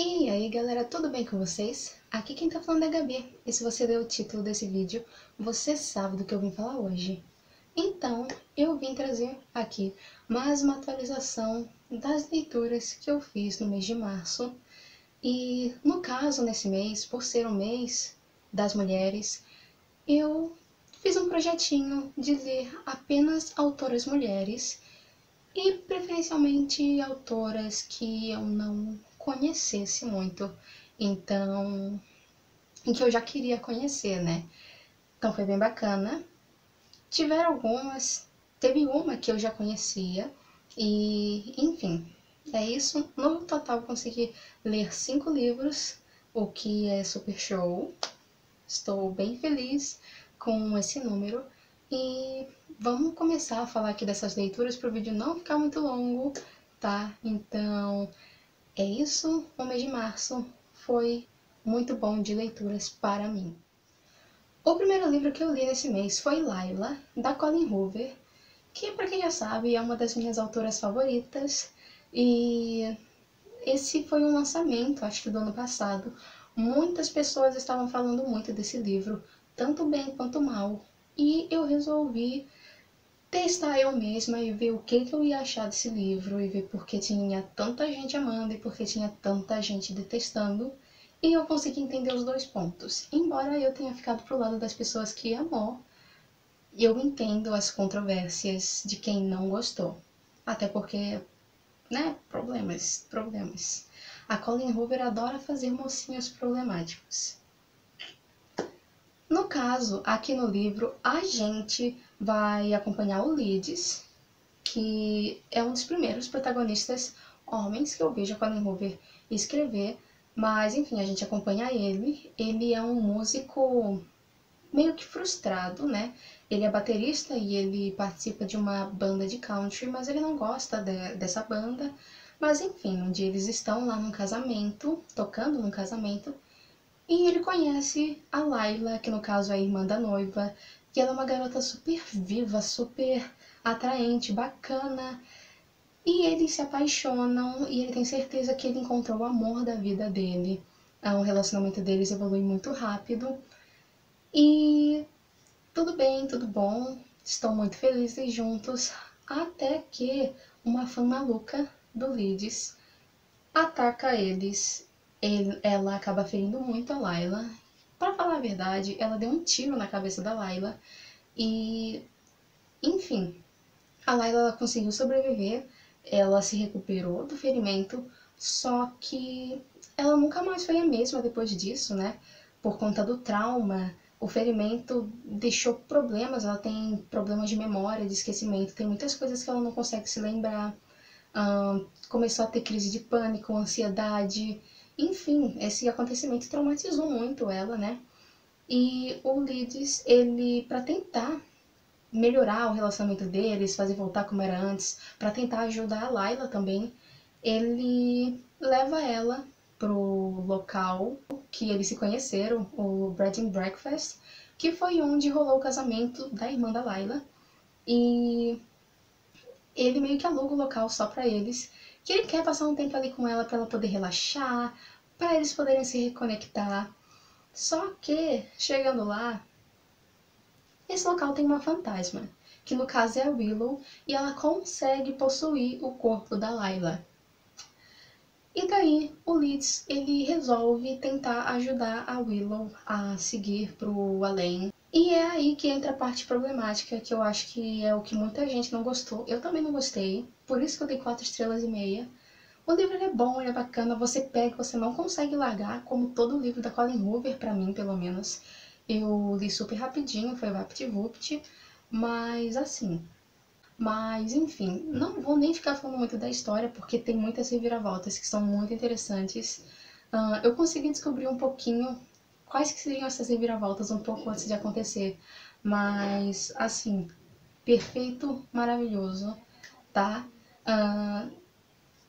E aí galera, tudo bem com vocês? Aqui quem tá falando é a Gabi, e se você deu o título desse vídeo, você sabe do que eu vim falar hoje. Então, eu vim trazer aqui mais uma atualização das leituras que eu fiz no mês de março. E no caso, nesse mês, por ser o mês das mulheres, eu fiz um projetinho de ler apenas autoras mulheres e preferencialmente autoras que eu não conhecesse muito, então, em que eu já queria conhecer, né? Então foi bem bacana. Tiveram algumas, teve uma que eu já conhecia, e enfim, é isso. No total consegui ler 5 livros, o que é super show. Estou bem feliz com esse número. E vamos começar a falar aqui dessas leituras para o vídeo não ficar muito longo, tá? Então, é isso. O mês de março foi muito bom de leituras para mim. O primeiro livro que eu li nesse mês foi Layla, da Colleen Hoover, que, para quem já sabe, é uma das minhas autoras favoritas. E esse foi um lançamento, acho que do ano passado. Muitas pessoas estavam falando muito desse livro, tanto bem quanto mal. E eu resolvi testar eu mesma e ver o que eu ia achar desse livro e ver por que tinha tanta gente amando e por que tinha tanta gente detestando. E eu consegui entender os dois pontos. Embora eu tenha ficado pro lado das pessoas que amou, eu entendo as controvérsias de quem não gostou. Até porque, né, problemas. A Colleen Hoover adora fazer mocinhos problemáticos. No caso, aqui no livro, a gente vai acompanhar o Leeds, que é um dos primeiros protagonistas homens que eu vejo a Colleen Hoover escrever, mas enfim, a gente acompanha ele. Ele é um músico meio que frustrado, né? Ele é baterista e ele participa de uma banda de country, mas ele não gosta dessa banda. Mas enfim, um dia eles estão lá num casamento, tocando num casamento, e ele conhece a Layla, que no caso é a irmã da noiva, que ela é uma garota super viva, super atraente, bacana, e eles se apaixonam e ele tem certeza que ele encontrou o amor da vida dele. O relacionamento deles evolui muito rápido e tudo bem, tudo bom, estão muito felizes juntos, até que uma fã maluca do Leeds ataca eles. Ela acaba ferindo muito a Layla. Pra falar a verdade, ela deu um tiro na cabeça da Layla e, enfim, a Layla ela conseguiu sobreviver, ela se recuperou do ferimento, só que ela nunca mais foi a mesma depois disso, né? Por conta do trauma, o ferimento deixou problemas, ela tem problemas de memória, de esquecimento, tem muitas coisas que ela não consegue se lembrar. Começou a ter crise de pânico, ansiedade, enfim, esse acontecimento traumatizou muito ela, né? E o Leeds, ele, para tentar melhorar o relacionamento deles, fazer voltar como era antes, para tentar ajudar a Layla também, ele leva ela pro local que eles se conheceram, o Bread and Breakfast, que foi onde rolou o casamento da irmã da Layla. E ele meio que aluga o local só pra eles, que ele quer passar um tempo ali com ela pra ela poder relaxar, pra eles poderem se reconectar. Só que, chegando lá, esse local tem uma fantasma, que no caso é a Willow, e ela consegue possuir o corpo da Layla. E daí o Leeds ele resolve tentar ajudar a Willow a seguir pro além. E é aí que entra a parte problemática, que eu acho que é o que muita gente não gostou. Eu também não gostei, por isso que eu dei 4 estrelas e meia. O livro ele é bom, ele é bacana, você pega, você não consegue largar, como todo livro da Colleen Hoover, pra mim, pelo menos. Eu li super rapidinho, foi VaptVupt, mas assim... Mas, enfim, não vou nem ficar falando muito da história, porque tem muitas reviravoltas que são muito interessantes. Eu consegui descobrir um pouquinho quais que seriam essas reviravoltas um pouco antes de acontecer. Mas, assim, perfeito, maravilhoso, tá? Uh,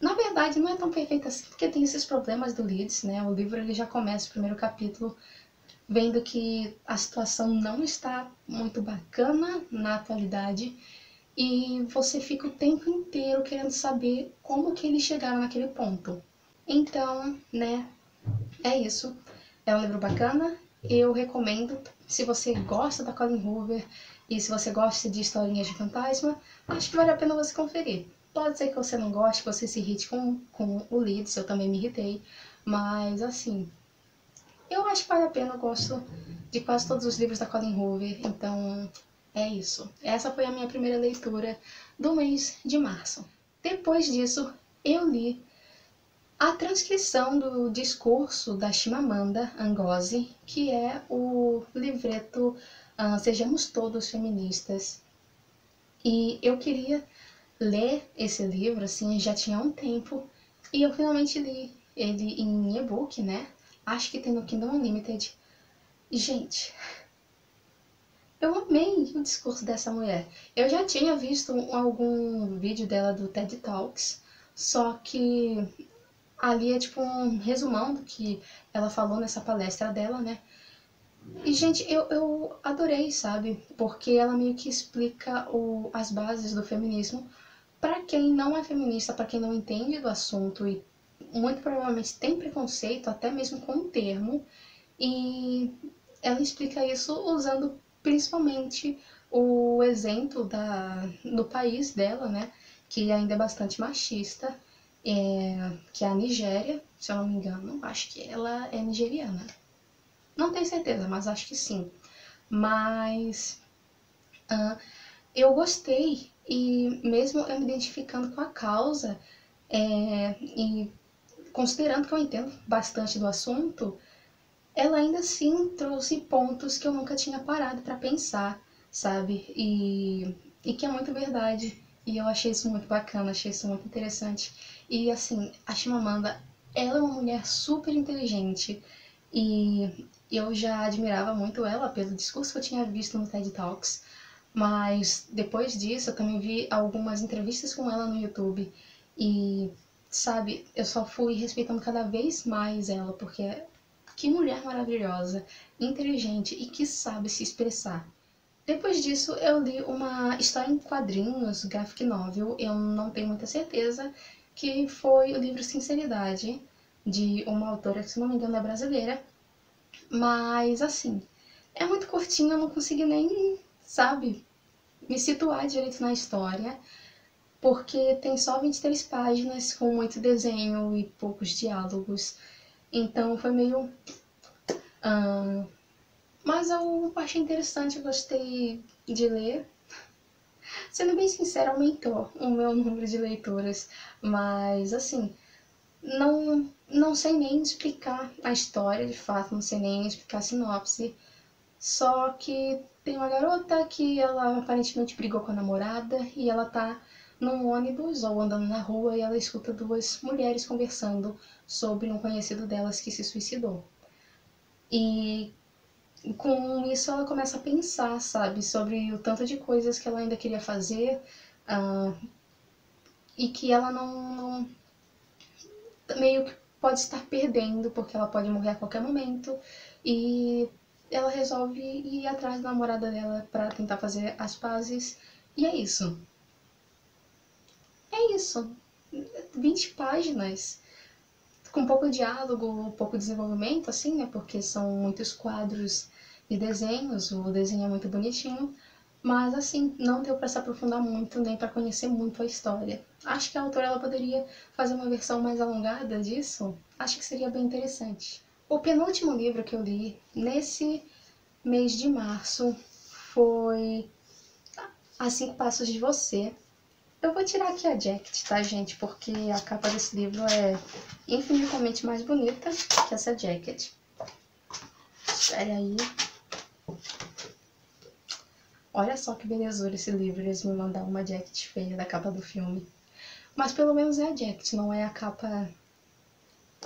Na verdade, não é tão perfeito assim, porque tem esses problemas do Leeds, né? O livro ele já começa o primeiro capítulo vendo que a situação não está muito bacana na atualidade e você fica o tempo inteiro querendo saber como que eles chegaram naquele ponto. Então, né, é isso. É um livro bacana, eu recomendo. Se você gosta da Colleen Hoover e se você gosta de historinhas de fantasma, acho que vale a pena você conferir. Pode ser que você não goste, que você se irrite com o Leeds, eu também me irritei, mas assim, eu acho que vale a pena, eu gosto de quase todos os livros da Colleen Hoover, então é isso. Essa foi a minha primeira leitura do mês de março. Depois disso, eu li a transcrição do discurso da Chimamanda Ngozi, que é o livreto Sejamos Todos Feministas. E eu queria ler esse livro, assim, já tinha um tempo, e eu finalmente li ele em e-book, né? Acho que tem no Kindle Unlimited. Gente, eu amei o discurso dessa mulher. Eu já tinha visto algum vídeo dela do TED Talks, só que ali é tipo um resumão do que ela falou nessa palestra dela, né? E, gente, eu adorei, sabe? Porque ela meio que explica as bases do feminismo para quem não é feminista, para quem não entende do assunto e muito provavelmente tem preconceito até mesmo com o termo. E ela explica isso usando principalmente o exemplo do país dela, né? Que ainda é bastante machista, que é a Nigéria, se eu não me engano. Acho que ela é nigeriana. Não tenho certeza, mas acho que sim. Mas eu gostei e mesmo eu me identificando com a causa e considerando que eu entendo bastante do assunto, ela ainda assim trouxe pontos que eu nunca tinha parado para pensar, sabe? E que é muito verdade. E eu achei isso muito bacana, achei isso muito interessante. E assim, a Chimamanda, ela é uma mulher super inteligente e eu já admirava muito ela pelo discurso que eu tinha visto no TED Talks. Mas depois disso, eu também vi algumas entrevistas com ela no YouTube e, sabe, eu só fui respeitando cada vez mais ela, porque que mulher maravilhosa, inteligente e que sabe se expressar. Depois disso, eu li uma história em quadrinhos, graphic novel, eu não tenho muita certeza, que foi o livro Sinceridade, de uma autora que, se não me engano, é brasileira. Mas, assim, é muito curtinho, eu não consegui nem, sabe, me situar direito na história, porque tem só 23 páginas com muito desenho e poucos diálogos. Então foi meio. Mas eu achei interessante, eu gostei de ler. Sendo bem sincera, aumentou o meu número de leituras, mas assim, não sei nem explicar a história de fato, não sei nem explicar a sinopse. Só que tem uma garota que ela aparentemente brigou com a namorada e ela tá num ônibus ou andando na rua e ela escuta duas mulheres conversando sobre um conhecido delas que se suicidou. E com isso ela começa a pensar, sabe, sobre o tanto de coisas que ela ainda queria fazer e que ela não meio que pode estar perdendo porque ela pode morrer a qualquer momento e ela resolve ir atrás da namorada dela para tentar fazer as pazes e é isso. É isso. 20 páginas com pouco diálogo, pouco desenvolvimento, assim, né? Porque são muitos quadros de desenhos, o desenho é muito bonitinho, mas assim, não deu para se aprofundar muito, nem para conhecer muito a história. Acho que a autora ela poderia fazer uma versão mais alongada disso, acho que seria bem interessante. O penúltimo livro que eu li nesse mês de março foi As Cinco Passos de Você. Eu vou tirar aqui a jacket, tá, gente? Porque a capa desse livro é infinitamente mais bonita que essa jacket. Espere aí. Olha só que belezura esse livro. Eles me mandaram uma jacket feia da capa do filme. Mas pelo menos é a jacket, não é a capa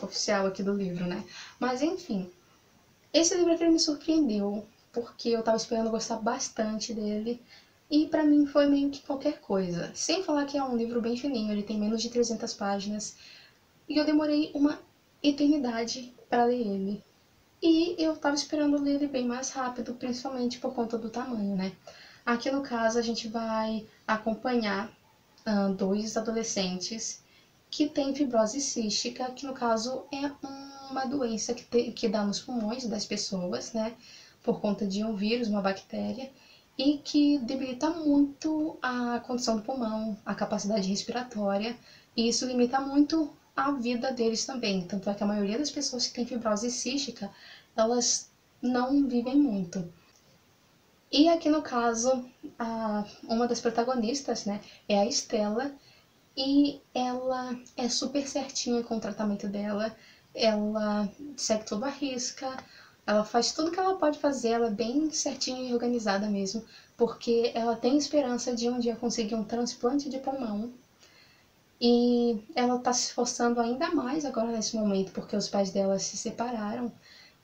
oficial aqui do livro, né? Mas enfim. Esse livro aqui me surpreendeu, porque eu tava esperando gostar bastante dele. E pra mim foi meio que qualquer coisa. Sem falar que é um livro bem fininho, ele tem menos de 300 páginas. E eu demorei uma eternidade para ler ele. E eu tava esperando ler ele bem mais rápido, principalmente por conta do tamanho, né? Aqui no caso a gente vai acompanhar dois adolescentes que tem fibrose cística, que no caso é uma doença que dá nos pulmões das pessoas, né? Por conta de um vírus, uma bactéria, e que debilita muito a condição do pulmão, a capacidade respiratória, e isso limita muito a vida deles também. Tanto é que a maioria das pessoas que têm fibrose cística, elas não vivem muito. E aqui no caso, uma das protagonistas, né, é a Estela, e ela é super certinha com o tratamento dela, ela segue tudo à risca, ela faz tudo que ela pode fazer, ela é bem certinha e organizada mesmo, porque ela tem esperança de um dia conseguir um transplante de pulmão. E ela está se esforçando ainda mais agora nesse momento, porque os pais dela se separaram.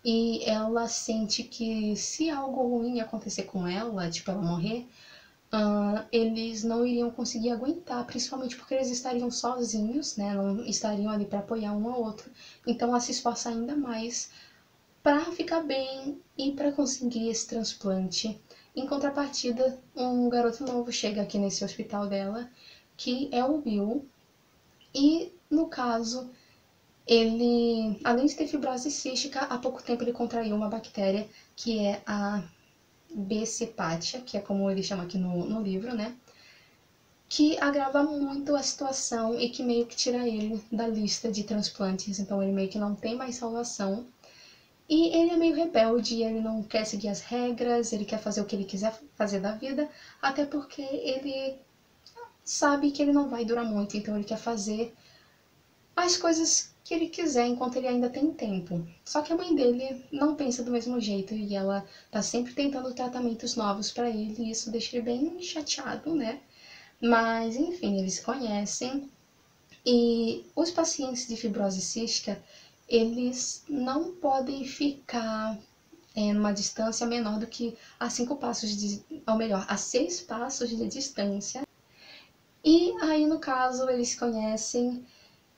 E ela sente que se algo ruim acontecer com ela, tipo ela morrer, eles não iriam conseguir aguentar, principalmente porque eles estariam sozinhos, né? Não estariam ali para apoiar um ao outro. Então ela se esforça ainda mais para ficar bem e para conseguir esse transplante. Em contrapartida, um garoto novo chega aqui nesse hospital dela, que é o Will, e no caso ele, além de ter fibrose cística, há pouco tempo ele contraiu uma bactéria que é a B. cepatia, que é como ele chama aqui no livro, né? Que agrava muito a situação e que meio que tira ele da lista de transplantes, então ele meio que não tem mais salvação. E ele é meio rebelde, ele não quer seguir as regras, ele quer fazer o que ele quiser fazer da vida, até porque ele sabe que ele não vai durar muito, então ele quer fazer as coisas que ele quiser enquanto ele ainda tem tempo. Só que a mãe dele não pensa do mesmo jeito e ela tá sempre tentando tratamentos novos para ele e isso deixa ele bem chateado, né? Mas enfim, eles se conhecem e os pacientes de fibrose cística, eles não podem ficar numa distância menor do que a 5 passos de, ou melhor, a 6 passos de distância. E aí, no caso, eles se conhecem.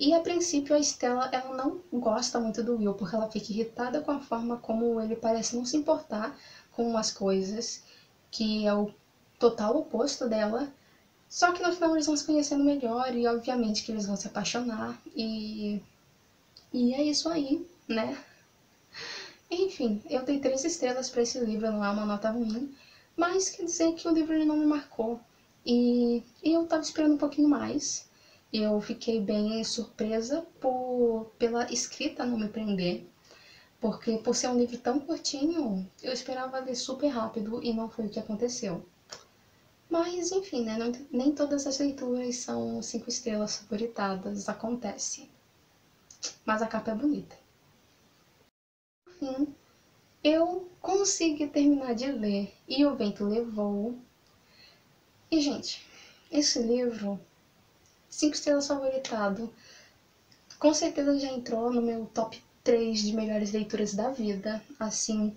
E a princípio a Estela ela não gosta muito do Will, porque ela fica irritada com a forma como ele parece não se importar com as coisas, que é o total oposto dela. Só que no final eles vão se conhecendo melhor e obviamente que eles vão se apaixonar e é isso aí, né? Enfim, eu dei 3 estrelas para esse livro, não é uma nota ruim, mas quer dizer que o livro ele não me marcou. E eu tava esperando um pouquinho mais. Eu fiquei bem surpresa pela escrita não me prender, porque por ser um livro tão curtinho, eu esperava ler super rápido e não foi o que aconteceu. Mas enfim, né? Nem todas as leituras são 5 estrelas favoritadas, acontece. Mas a capa é bonita. Enfim, eu consegui terminar de ler E o Vento Levou. E, gente, esse livro, 5 estrelas favoritado, com certeza já entrou no meu top 3 de melhores leituras da vida. Assim,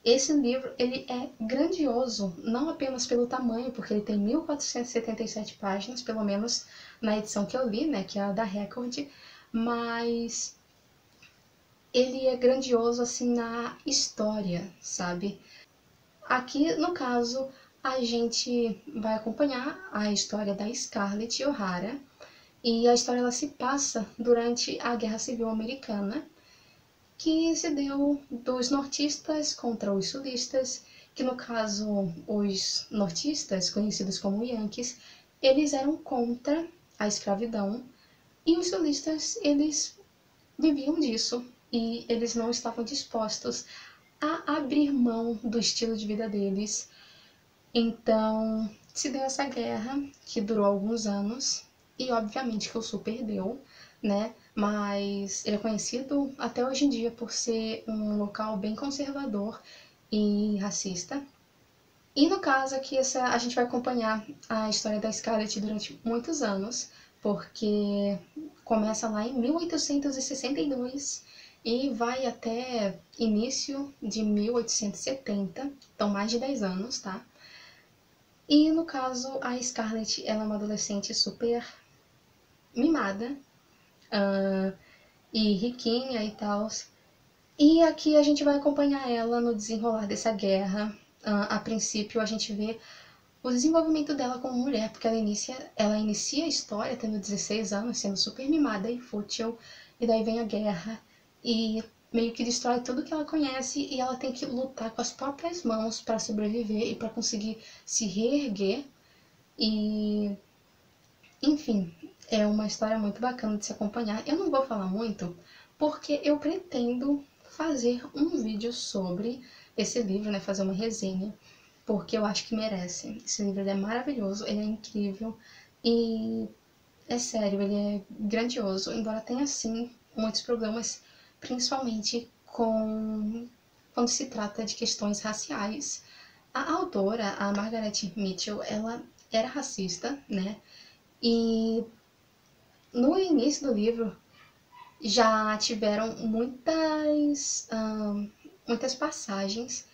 esse livro, ele é grandioso, não apenas pelo tamanho, porque ele tem 1477 páginas, pelo menos na edição que eu li, né, que é a da Record, mas ele é grandioso, assim, na história, sabe? Aqui, no caso, a gente vai acompanhar a história da Scarlett O'Hara, e a história ela se passa durante a Guerra Civil Americana, que se deu dos nortistas contra os sulistas, que no caso os nortistas, conhecidos como Yankees, eles eram contra a escravidão e os sulistas eles viviam disso e eles não estavam dispostos a abrir mão do estilo de vida deles. Então se deu essa guerra que durou alguns anos e obviamente que o Sul perdeu, né? Mas ele é conhecido até hoje em dia por ser um local bem conservador e racista. E no caso aqui a gente vai acompanhar a história da Scarlett durante muitos anos, porque começa lá em 1862 e vai até início de 1870, então mais de 10 anos, tá? E no caso a Scarlett ela é uma adolescente super mimada, e riquinha e tal. E aqui a gente vai acompanhar ela no desenrolar dessa guerra. A princípio a gente vê o desenvolvimento dela como mulher, porque ela inicia a história tendo 16 anos, sendo super mimada e fútil, e daí vem a guerra, e meio que destrói tudo que ela conhece, e ela tem que lutar com as próprias mãos para sobreviver e para conseguir se reerguer, e enfim, é uma história muito bacana de se acompanhar. Eu não vou falar muito, porque eu pretendo fazer um vídeo sobre esse livro, né, fazer uma resenha, porque eu acho que merece. Esse livro ele é maravilhoso, ele é incrível e é sério, ele é grandioso, embora tenha sim muitos problemas, principalmente com quando se trata de questões raciais. A autora, a Margaret Mitchell, ela era racista, né? E no início do livro já tiveram muitas passagens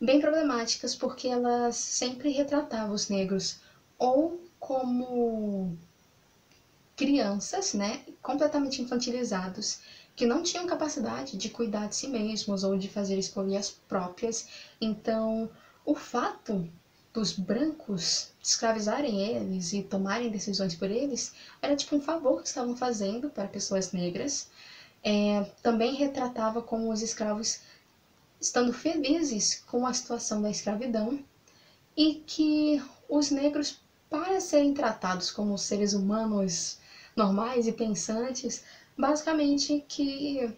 bem problemáticas, porque elas sempre retratavam os negros ou como crianças, né, completamente infantilizados, que não tinham capacidade de cuidar de si mesmos ou de fazer escolhas próprias. Então, o fato dos brancos escravizarem eles e tomarem decisões por eles era tipo um favor que estavam fazendo para pessoas negras. Também retratava como os escravos estando felizes com a situação da escravidão e que os negros, para serem tratados como seres humanos normais e pensantes, basicamente que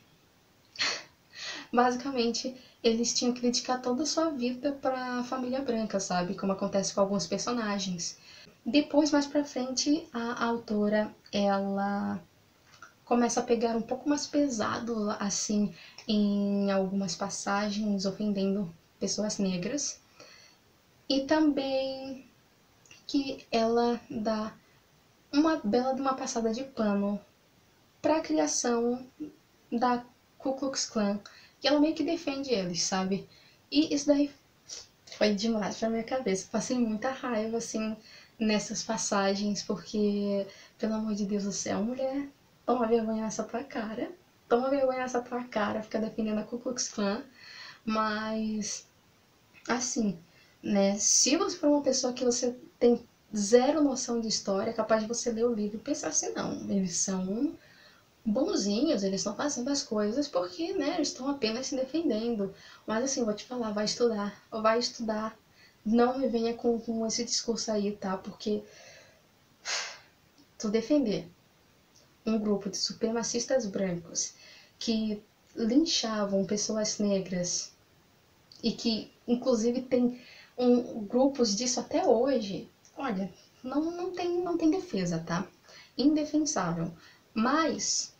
basicamente eles tinham que dedicar toda a sua vida para a família branca, sabe? Como acontece com alguns personagens. Depois, mais pra frente, a autora, ela começa a pegar um pouco mais pesado, assim, em algumas passagens, ofendendo pessoas negras. E também que ela dá uma bela de uma passada de pano para a criação da Ku Klux Klan, que ela meio que defende eles, sabe? E isso daí foi demais pra minha cabeça. Passei muita raiva, assim, nessas passagens, porque, pelo amor de Deus do céu, mulher, toma vergonha nessa tua cara. Toma vergonha nessa tua cara, fica defendendo a Ku Klux Klan. Mas, assim, né, se você for uma pessoa que você tem zero noção de história, é capaz de você ler o livro e pensar assim, não, eles são bonzinhos, eles estão fazendo as coisas porque, né, eles estão apenas se defendendo. Mas assim, vou te falar, vai estudar, não me venha com esse discurso aí, tá? Porque tu defender um grupo de supremacistas brancos que linchavam pessoas negras e que, inclusive, tem grupos disso até hoje, olha, não tem defesa, tá? Indefensável. Mas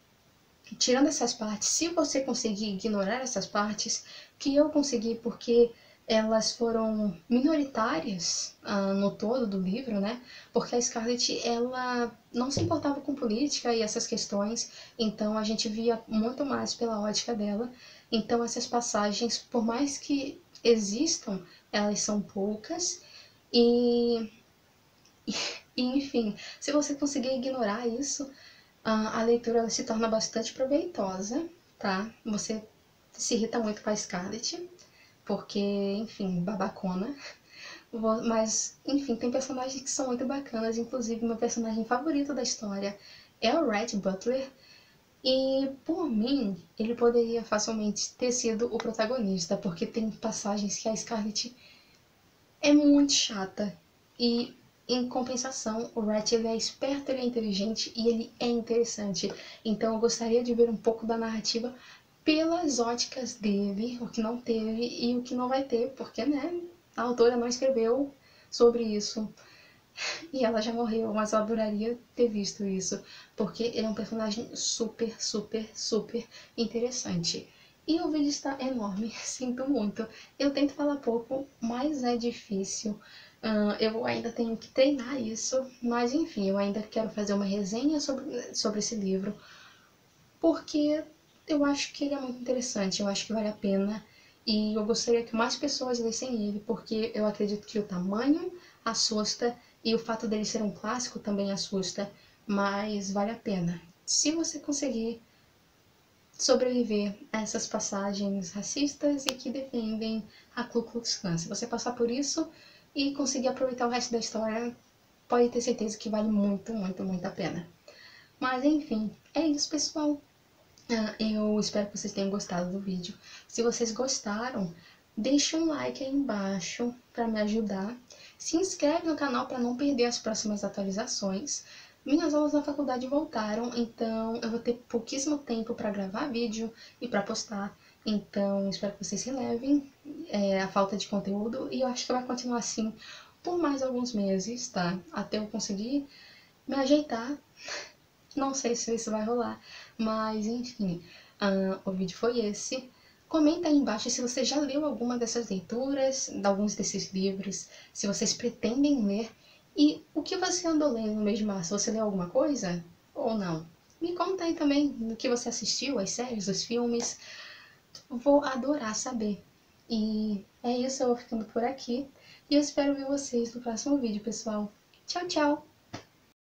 tirando essas partes, se você conseguir ignorar essas partes, que eu consegui porque elas foram minoritárias no todo do livro, né? Porque a Scarlett, ela não se importava com política e essas questões, então a gente via muito mais pela ótica dela. Então essas passagens, por mais que existam, elas são poucas e, e enfim, se você conseguir ignorar isso, a leitura ela se torna bastante proveitosa, tá? Você se irrita muito com a Scarlett, porque, enfim, babacona. Mas, enfim, tem personagens que são muito bacanas, inclusive meu personagem favorito da história é o Rhett Butler, e por mim, ele poderia facilmente ter sido o protagonista, porque tem passagens que a Scarlett é muito chata. E em compensação, o Ratch ele é esperto, ele é inteligente e ele é interessante. Então eu gostaria de ver um pouco da narrativa pelas óticas dele, o que não teve e o que não vai ter, porque né, a autora não escreveu sobre isso. E ela já morreu, mas eu adoraria ter visto isso, porque ele é um personagem super, super, super interessante. E o vídeo está enorme, sinto muito. Eu tento falar pouco, mas é difícil. Eu ainda tenho que treinar isso, mas enfim, eu ainda quero fazer uma resenha sobre esse livro, porque eu acho que ele é muito interessante, eu acho que vale a pena. E eu gostaria que mais pessoas lessem ele, porque eu acredito que o tamanho assusta e o fato dele ser um clássico também assusta, mas vale a pena. Se você conseguir sobreviver a essas passagens racistas e que defendem a Ku Klux Klan, se você passar por isso, e conseguir aproveitar o resto da história, pode ter certeza que vale muito, muito, muito a pena. Mas enfim, é isso, pessoal. Eu espero que vocês tenham gostado do vídeo. Se vocês gostaram, deixa um like aí embaixo para me ajudar. Se inscreve no canal para não perder as próximas atualizações. Minhas aulas na faculdade voltaram, então eu vou ter pouquíssimo tempo para gravar vídeo e para postar. Então espero que vocês relevem a falta de conteúdo e eu acho que vai continuar assim por mais alguns meses, tá? Até eu conseguir me ajeitar. Não sei se isso vai rolar, mas enfim, o vídeo foi esse. Comenta aí embaixo se você já leu alguma dessas leituras, de alguns desses livros, se vocês pretendem ler, e o que você andou lendo no mês de março. Você leu alguma coisa ou não? Me conta aí também do que você assistiu, as séries, os filmes. Vou adorar saber. E é isso, eu vou ficando por aqui. E eu espero ver vocês no próximo vídeo, pessoal. Tchau, tchau!